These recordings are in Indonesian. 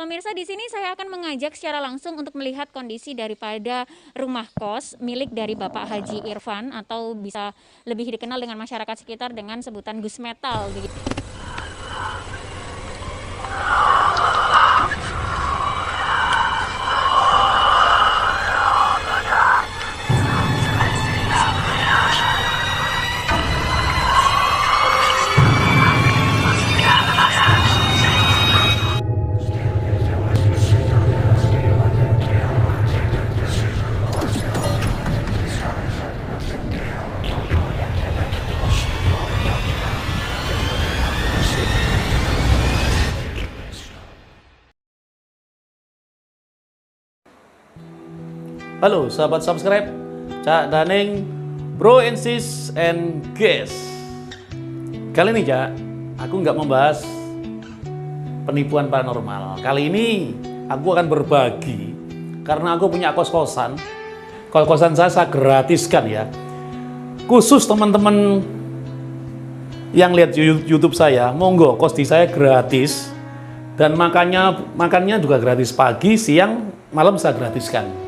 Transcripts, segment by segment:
pemirsa, di sini saya akan mengajak secara langsung untuk melihat kondisi daripada rumah kos milik dari Bapak Haji Irfan, atau bisa lebih dikenal dengan masyarakat sekitar dengan sebutan Gus Metal. Halo sahabat subscribe, Cak Daning, Bro and Sis and Guys. Kali ini Cak, aku nggak membahas penipuan paranormal. Kali ini aku akan berbagi, karena aku punya kos-kosan. Kos-kosan saya gratiskan ya. Khusus teman-teman yang lihat YouTube saya, monggo kos di saya gratis. Dan makannya juga gratis, pagi, siang, malam saya gratiskan.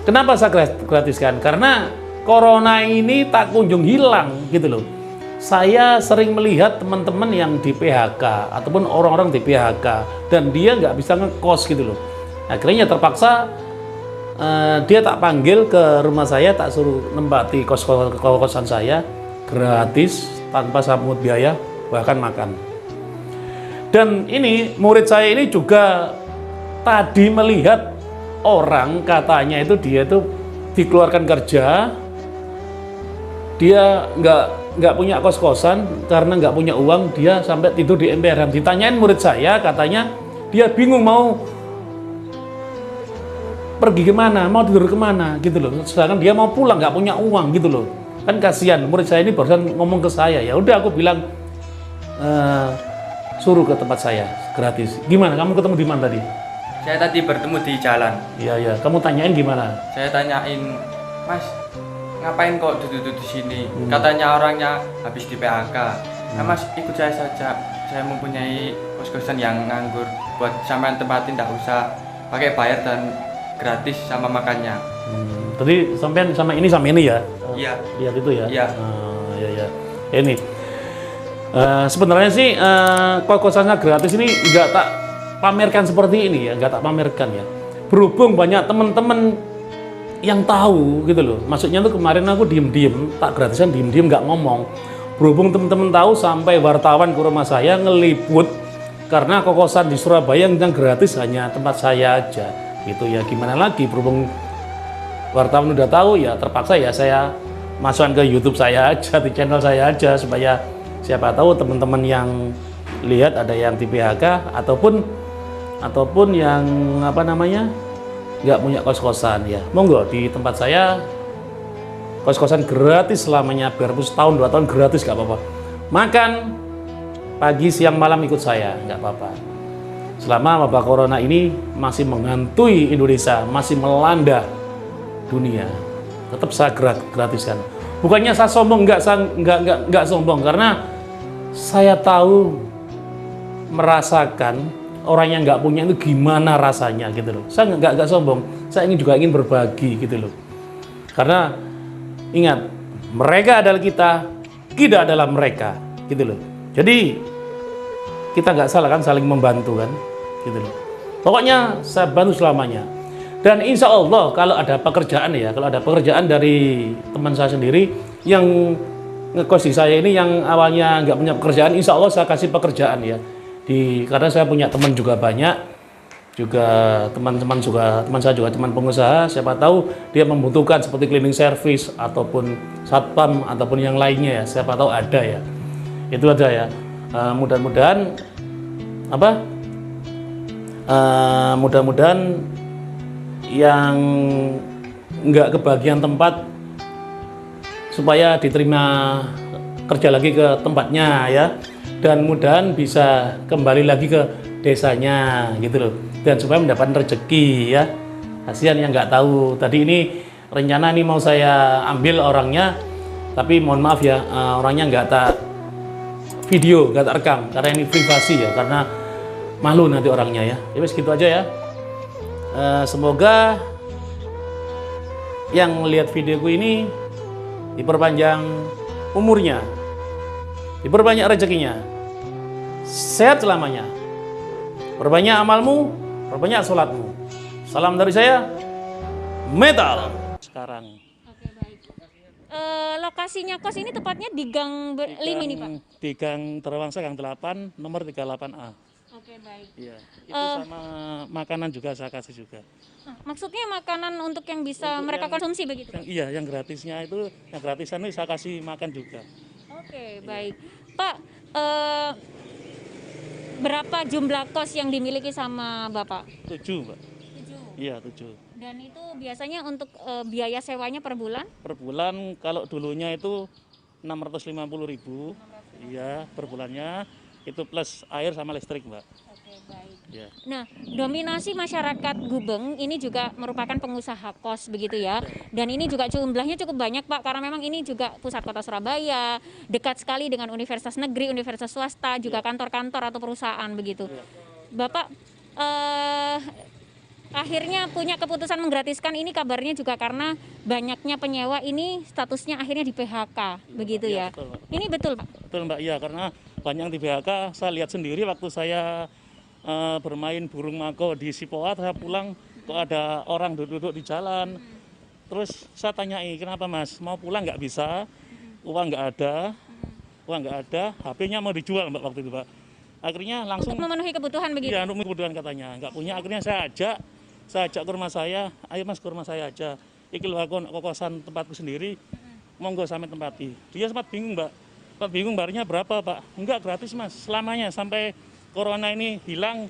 Kenapa saya gratiskan? Karena corona ini tak kunjung hilang gitu loh. Saya sering melihat teman-teman yang di PHK ataupun orang-orang di PHK dan dia nggak bisa ngekos gitu loh. Akhirnya terpaksa dia tak panggil ke rumah saya, tak suruh nempati kosan saya gratis tanpa saya pungut biaya, bahkan makan. Dan ini murid saya ini juga tadi melihat orang, katanya itu dia itu dikeluarkan kerja, dia nggak punya kos-kosan karena nggak punya uang, dia sampai tidur di emperan. Ditanyain murid saya, katanya dia bingung mau pergi kemana, mau tidur kemana gitu loh. Sedangkan dia mau pulang nggak punya uang gitu loh. Kan kasihan, murid saya ini barusan ngomong ke saya. Ya udah aku bilang suruh ke tempat saya gratis. Gimana? Kamu ketemu di mana tadi? Saya tadi bertemu di jalan. Iya iya. Kamu tanyain gimana? Saya tanyain, Mas, ngapain kok duduk-duduk di sini? Katanya orangnya habis di PHK. Nah, Mas, ikut saya saja. Saya mempunyai kos-kosan yang nganggur. Buat sampean tempatin, tidak usah pakai bayar dan gratis sama makannya. Tadi sampean sama ini ya? Iya. Lihat itu ya? Iya. Iya iya. Ini sebenarnya sih kos-kosannya gratis ini nggak tak pamerkan seperti ini ya, nggak tak pamerkan ya. Berhubung banyak teman-teman yang tahu gitu loh. Maksudnya tuh kemarin aku diem-diem, tak gratisan diem-diem nggak ngomong. Berhubung teman-teman tahu, sampai wartawan ke rumah saya ngeliput karena kosan di Surabaya yang gratis hanya tempat saya aja. Gitu ya, gimana lagi, berhubung wartawan udah tahu ya terpaksa ya saya masukkan ke YouTube saya aja, di channel saya aja, supaya siapa tahu teman-teman yang lihat ada yang di PHK ataupun yang apa namanya nggak punya kos-kosan ya, monggo di tempat saya kos-kosan gratis selamanya, biarpun setahun 2 tahun gratis nggak apa-apa. Makan pagi siang malam ikut saya nggak apa-apa. Selama wabah corona ini masih menghantui Indonesia, masih melanda dunia, tetap saya gratiskan. Bukannya saya sombong, nggak sombong, karena saya tahu, merasakan orang yang nggak punya itu gimana rasanya gitu loh. Saya nggak sombong, saya ingin juga ingin berbagi gitu loh. Karena ingat, mereka adalah kita adalah mereka gitu loh. Jadi kita nggak salah kan, saling membantu kan gitu loh. Pokoknya saya bantu selamanya. Dan insya Allah kalau ada pekerjaan ya, kalau ada pekerjaan dari teman saya sendiri yang ngekos di saya ini, yang awalnya nggak punya pekerjaan, insya Allah saya kasih pekerjaan ya. Karena saya punya teman juga banyak, juga teman saya juga teman pengusaha, siapa tahu dia membutuhkan seperti cleaning service ataupun satpam ataupun yang lainnya ya, siapa tahu ada ya. Itu ada ya. Mudah-mudahan mudah-mudahan yang nggak kebagian tempat supaya diterima kerja lagi ke tempatnya ya, dan mudahan bisa kembali lagi ke desanya gitu loh, dan supaya mendapatkan rezeki ya. Kasihan yang nggak tahu. Tadi ini rencana ini mau saya ambil orangnya, tapi mohon maaf ya, orangnya nggak tak video, nggak tak rekam karena ini privasi ya, karena malu nanti orangnya ya. Ya wes gitu aja ya. Semoga yang lihat videoku ini diperpanjang umurnya, diperbanyak rezekinya, sehat selamanya, perbanyak amalmu, perbanyak sholatmu. Salam dari saya, Metal. Sekarang Oke, baik. Lokasinya kos ini tepatnya di Gang 5 ini, Pak? di Gang Terawangsa, Gang 8, nomor 38A. Oke, baik. Iya, itu sama makanan juga saya kasih juga. Maksudnya makanan untuk yang bisa mereka konsumsi begitu? Iya, yang gratisnya itu, yang gratisan itu saya kasih makan juga. Oke, baik. Pak, berapa jumlah kos yang dimiliki sama Bapak? 7, Mbak. 7. Iya, 7. Dan itu biasanya untuk biaya sewanya per bulan? Per bulan kalau dulunya itu 650.000. Iya, per bulannya itu plus air sama listrik, Mbak. Oke, baik. Ya. Nah, dominasi masyarakat Gubeng ini juga merupakan pengusaha kos begitu ya. Dan ini juga jumlahnya cukup banyak, Pak, karena memang ini juga pusat kota Surabaya, dekat sekali dengan universitas negeri, universitas swasta, juga kantor-kantor atau perusahaan begitu. Bapak akhirnya punya keputusan menggratiskan ini, kabarnya juga karena banyaknya penyewa ini statusnya akhirnya di PHK begitu ya. Betul, Mbak. Ini betul, Pak? Betul, Mbak. Iya, karena banyak yang di PHK. Saya lihat sendiri waktu saya bermain burung mako di Sipoat, saya pulang kok ada orang duduk-duduk di jalan. Terus saya tanyai, kenapa Mas? Mau pulang nggak bisa, uang nggak ada, HP-nya mau dijual, Mbak, waktu itu, Mbak. Akhirnya langsung Untuk memenuhi kebutuhan begitu? iya, untuk kebutuhan katanya, nggak punya. Akhirnya saya ajak ke rumah saya, ayo Mas ke rumah saya aja. Iki lho aku kosan tempatku sendiri, monggo sampai tempati. Dia sempat bingung, Mbak. Pak bingung bayarnya berapa, Pak? Enggak, gratis Mas, selamanya sampai corona ini hilang.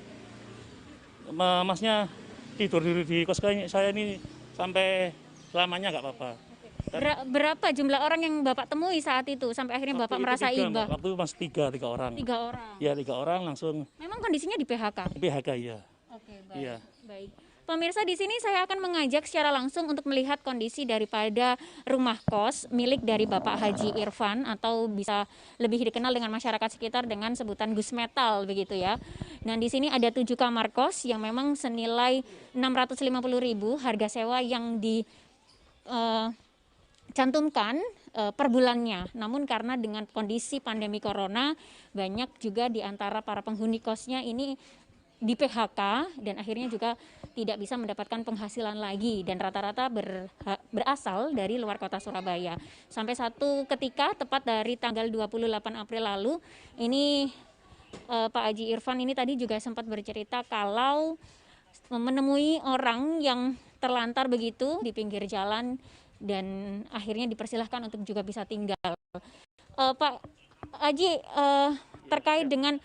Masnya tidur di kos saya ini sampai selamanya nggak apa-apa. Berapa jumlah orang yang Bapak temui saat itu sampai akhirnya Bapak Waktu itu merasa tiga, iba? Mbak. Waktu itu masih tiga orang. 3 orang. Ya 3 orang langsung Memang kondisinya di PHK. PHK ya. Oke, baik. Iya. Baik. Pemirsa, di sini saya akan mengajak secara langsung untuk melihat kondisi daripada rumah kos milik dari Bapak Haji Irfan, atau bisa lebih dikenal dengan masyarakat sekitar dengan sebutan Gus Metal begitu ya. Nah, di sini ada 7 kamar kos yang memang senilai 650.000 harga sewa yang cantumkan per bulannya. Namun karena dengan kondisi pandemi corona, banyak juga di antara para penghuni kosnya ini di PHK dan akhirnya juga tidak bisa mendapatkan penghasilan lagi, dan rata-rata berasal dari luar kota Surabaya. Sampai satu ketika tepat dari tanggal 28 April lalu ini Pak Haji Irfan ini tadi juga sempat bercerita kalau menemui orang yang terlantar begitu di pinggir jalan dan akhirnya dipersilahkan untuk juga bisa tinggal. Pak Haji, terkait dengan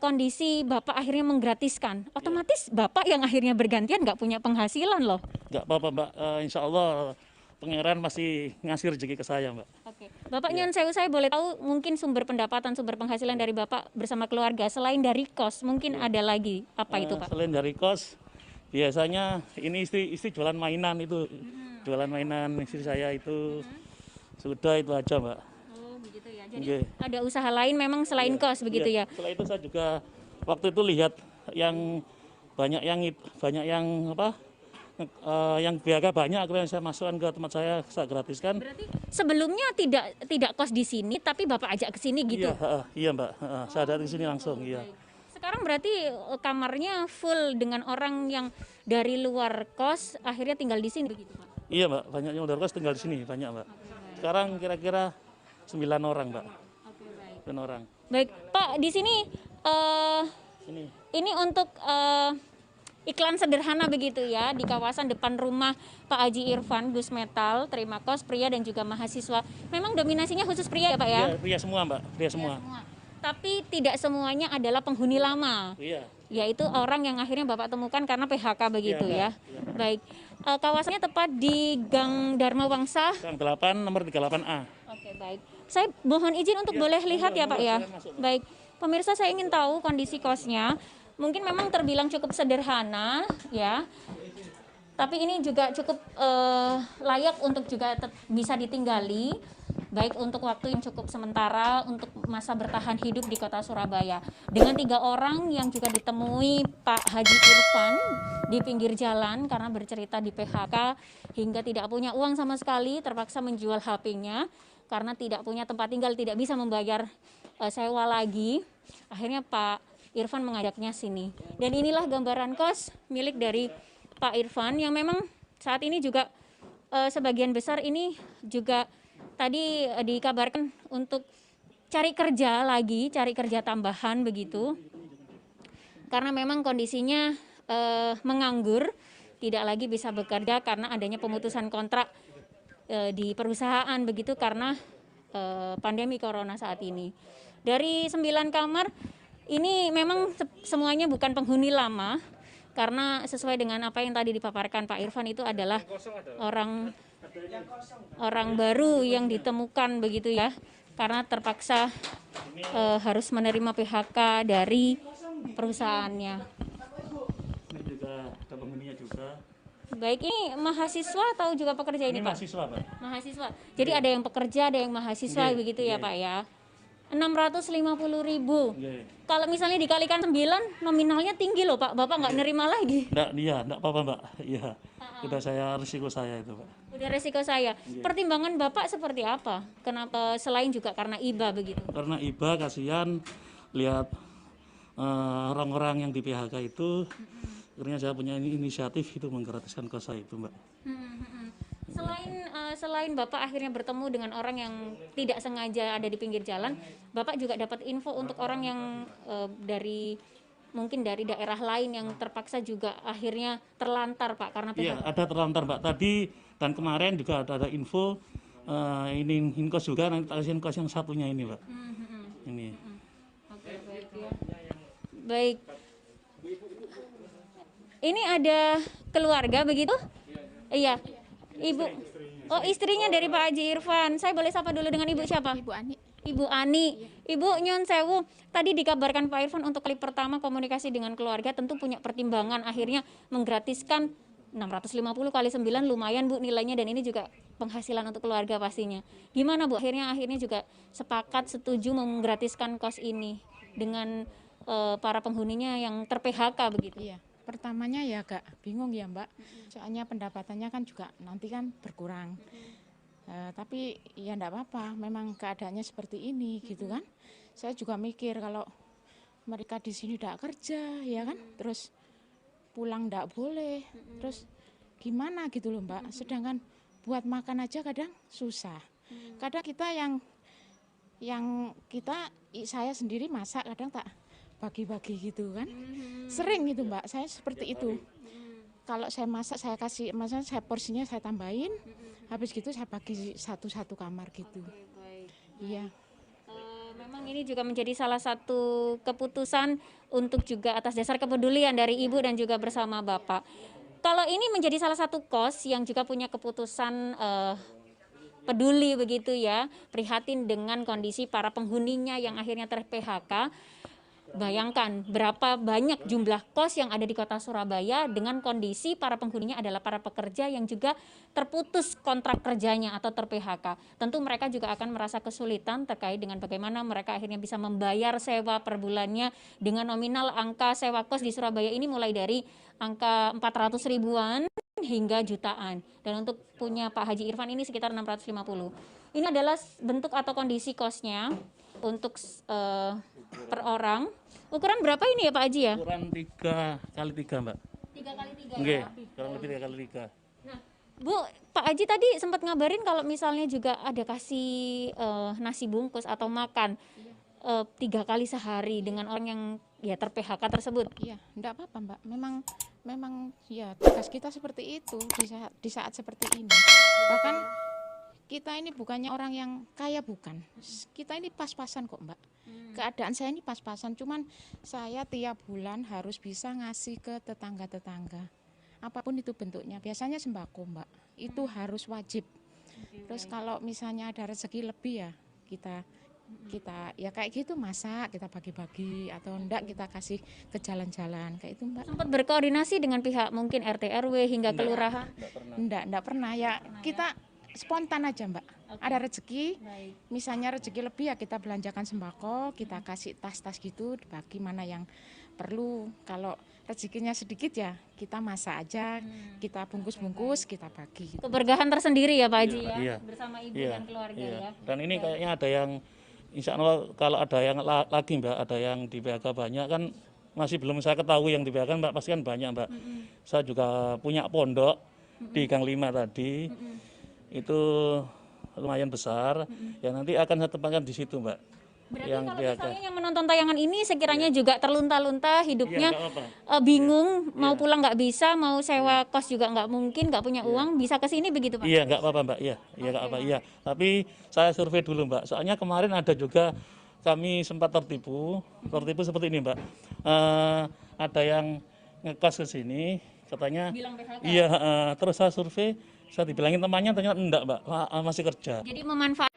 kondisi Bapak akhirnya menggratiskan, otomatis Bapak yang akhirnya bergantian nggak punya penghasilan loh. Nggak apa-apa, Mbak. Insya Allah Pangeran masih ngasih rezeki ke saya, Mbak. Oke. Bapak Nyon Sewu, saya boleh tahu mungkin sumber pendapatan, sumber penghasilan dari Bapak bersama keluarga selain dari kos, mungkin ada lagi apa itu, Pak? Selain dari kos, biasanya ini istri jualan mainan itu. Jualan mainan istri saya itu. Sudah itu aja, Mbak. Oh, begitu ya. Jadi Oke. ada usaha lain memang selain kos begitu ya. Setelah itu saya juga waktu itu lihat yang banyak yang apa? Yang biaya banyak, akhirnya saya masukkan ke tempat saya gratiskan. Berarti sebelumnya tidak kos di sini tapi Bapak ajak ke sini gitu. Iya, Mbak. Saya datang ke sini langsung, iya. Sekarang berarti kamarnya full dengan orang yang dari luar kos akhirnya tinggal di sini begitu, Pak? Iya, Mbak. Banyaknya udah kos tinggal di sini, banyak, Mbak. Sekarang kira-kira 9 orang, Mbak. Oke, baik. 9 orang. Baik, Pak, di sini ini untuk iklan sederhana begitu ya, di kawasan depan rumah Pak Haji Irfan, Gus Metal, terima kos pria dan juga mahasiswa. Memang dominasinya khusus pria ya, Pak ya? Iya, pria semua, Mbak. Pria semua. Tapi tidak semuanya adalah penghuni lama, Iya. yaitu orang yang akhirnya Bapak temukan karena PHK begitu Iya, ya. Baik, kawasannya tepat di Gang Dharma Wangsa. Gang 8 nomor 38A. Oke, baik. Saya mohon izin untuk boleh lihat ya, Pak ya. Baik, pemirsa, saya ingin tahu kondisi kosnya. Mungkin memang terbilang cukup sederhana ya, tapi ini juga cukup layak untuk juga bisa ditinggali. baik untuk waktu yang cukup sementara untuk masa bertahan hidup di kota Surabaya. Dengan 3 orang yang juga ditemui Pak Haji Irfan di pinggir jalan karena bercerita di PHK hingga tidak punya uang sama sekali, terpaksa menjual HP-nya karena tidak punya tempat tinggal, tidak bisa membayar sewa lagi. Akhirnya Pak Irfan mengajaknya sini. Dan inilah gambaran kos milik dari Pak Irfan yang memang saat ini juga sebagian besar ini juga tadi dikabarkan untuk cari kerja lagi, cari kerja tambahan begitu. Karena memang kondisinya menganggur, tidak lagi bisa bekerja karena adanya pemutusan kontrak di perusahaan begitu karena pandemi corona saat ini. Dari 9 kamar ini memang semuanya bukan penghuni lama karena sesuai dengan apa yang tadi dipaparkan Pak Irfan itu adalah orang baru yang ditemukan begitu ya, karena terpaksa harus menerima PHK dari perusahaannya. Ini juga ada penghuninya juga. Baik, ini mahasiswa atau juga pekerja ini Pak? Mahasiswa, Pak. Mahasiswa. Jadi ada yang pekerja, ada yang mahasiswa begitu ya Pak ya. 650.000. Kalau misalnya dikalikan 9, nominalnya tinggi loh Pak. Bapak nggak nerima lagi. Enggak apa-apa, Mbak. Iya. Udah risiko saya itu, Pak. Udah resiko saya. Pertimbangan Bapak seperti apa? Kenapa selain juga karena iba begitu? Karena iba kasihan lihat orang-orang yang di PHK itu. Akhirnya saya punya inisiatif itu menggratiskan kos saya itu, Mbak. Selain Bapak akhirnya bertemu dengan orang yang tidak sengaja ada di pinggir jalan, Bapak juga dapat info untuk orang yang mungkin dari daerah lain yang terpaksa juga akhirnya terlantar Pak karena PHK. Iya, ada terlantar, Mbak. Tadi dan kemarin juga ada info ini kos juga, nanti tak kasihin kos yang satunya ini, Mbak. Ini. Oke, baik ya. Baik. Ini ada keluarga begitu? Iya. Ibu. Oh, istrinya dari Pak Haji Irfan. Saya boleh sapa dulu dengan Ibu siapa? Ibu Ani. Ibu Ani. Ibu Nyon Sewu, tadi dikabarkan Pak Irfan untuk kali pertama komunikasi dengan keluarga tentu punya pertimbangan akhirnya menggratiskan 650 kali 9 lumayan Bu nilainya dan ini juga penghasilan untuk keluarga pastinya. Gimana Bu? Akhirnya juga sepakat setuju menggratiskan kos ini dengan para penghuninya yang ter-PHK begitu. Iya. Pertamanya ya agak bingung ya Mbak, soalnya pendapatannya kan juga nanti kan berkurang. Tapi ya enggak apa-apa, memang keadaannya seperti ini gitu kan. Saya juga mikir kalau mereka di sini tidak kerja ya kan, terus pulang enggak boleh, terus gimana gitu loh Mbak. Sedangkan buat makan aja kadang susah. Kadang kita saya sendiri masak kadang tak bagi-bagi gitu kan, sering gitu Mbak, saya seperti itu. Kalau saya masak saya kasih, maksudnya saya porsinya saya tambahin, habis gitu saya bagi satu kamar gitu. Iya. Memang ini juga menjadi salah satu keputusan untuk juga atas dasar kepedulian dari Ibu dan juga bersama Bapak. Kalau ini menjadi salah satu kos yang juga punya keputusan peduli begitu ya, prihatin dengan kondisi para penghuninya yang akhirnya ter-PHK. Bayangkan berapa banyak jumlah kos yang ada di kota Surabaya dengan kondisi para penghuninya adalah para pekerja yang juga terputus kontrak kerjanya atau ter-PHK. Tentu mereka juga akan merasa kesulitan terkait dengan bagaimana mereka akhirnya bisa membayar sewa per bulannya dengan nominal angka sewa kos di Surabaya ini mulai dari angka 400 ribuan hingga jutaan. Dan untuk punya Pak Haji Irfan ini sekitar 650. Ini adalah bentuk atau kondisi kosnya untuk per orang. Ukuran berapa ini ya Pak Haji ya? Ukuran 3x3 Mbak. 3x3 Oke, ya? kurang lebih 3x3. Nah, Bu, Pak Haji tadi sempat ngabarin kalau misalnya juga ada kasih nasi bungkus atau makan 3 kali sehari dengan orang yang ya ter-PHK tersebut. Iya, enggak apa-apa Mbak, memang ya tugas kita seperti itu di saat seperti ini. Bahkan kita ini bukannya orang yang kaya, bukan. Kita ini pas-pasan kok Mbak. Keadaan saya ini pas-pasan, cuman saya tiap bulan harus bisa ngasih ke tetangga-tetangga. Apapun itu bentuknya, biasanya sembako Mbak, itu harus wajib. Terus kalau misalnya ada rezeki lebih ya kita ya kayak gitu masak, kita bagi-bagi atau enggak kita kasih ke jalan-jalan kayak itu Mbak. Sempat berkoordinasi dengan pihak mungkin RT RW hingga kelurahan? Enggak pernah ya. Kita spontan aja Mbak. ada rezeki, Baik. misalnya rezeki lebih ya kita belanjakan sembako, kita kasih tas-tas gitu, bagi mana yang perlu. Kalau rezekinya sedikit ya kita masak aja, kita bungkus-bungkus, kita bagi. Gitu. Keberkahan tersendiri ya Pak Haji ya, Iya. bersama ibu Iya, dan keluarga iya. ya. Dan ini kayaknya ada yang, insya Allah kalau ada yang lagi Mbak, ada yang di PHK banyak kan, masih belum saya ketahui yang di PHK Mbak, pasti kan banyak Mbak. Saya juga punya pondok di Gang 5 tadi, itu lumayan besar, ya nanti akan saya tempatkan di situ Mbak. Berarti yang kalau PHK. misalnya yang menonton tayangan ini sekiranya juga terlunta-lunta hidupnya, Iya, nggak apa-apa. bingung, mau pulang nggak bisa, mau sewa kos juga nggak mungkin, nggak punya uang, bisa ke sini begitu Pak? Iya, nggak apa-apa Mbak, iya nggak apa, iya. Tapi saya survei dulu Mbak, soalnya kemarin ada juga kami sempat tertipu seperti ini Mbak. Ada yang ngekos ke sini, katanya, Bilang PHK. iya, terus saya survei, saya dibilangin temannya, ternyata enggak Mbak, masih kerja. Jadi memanfaatkan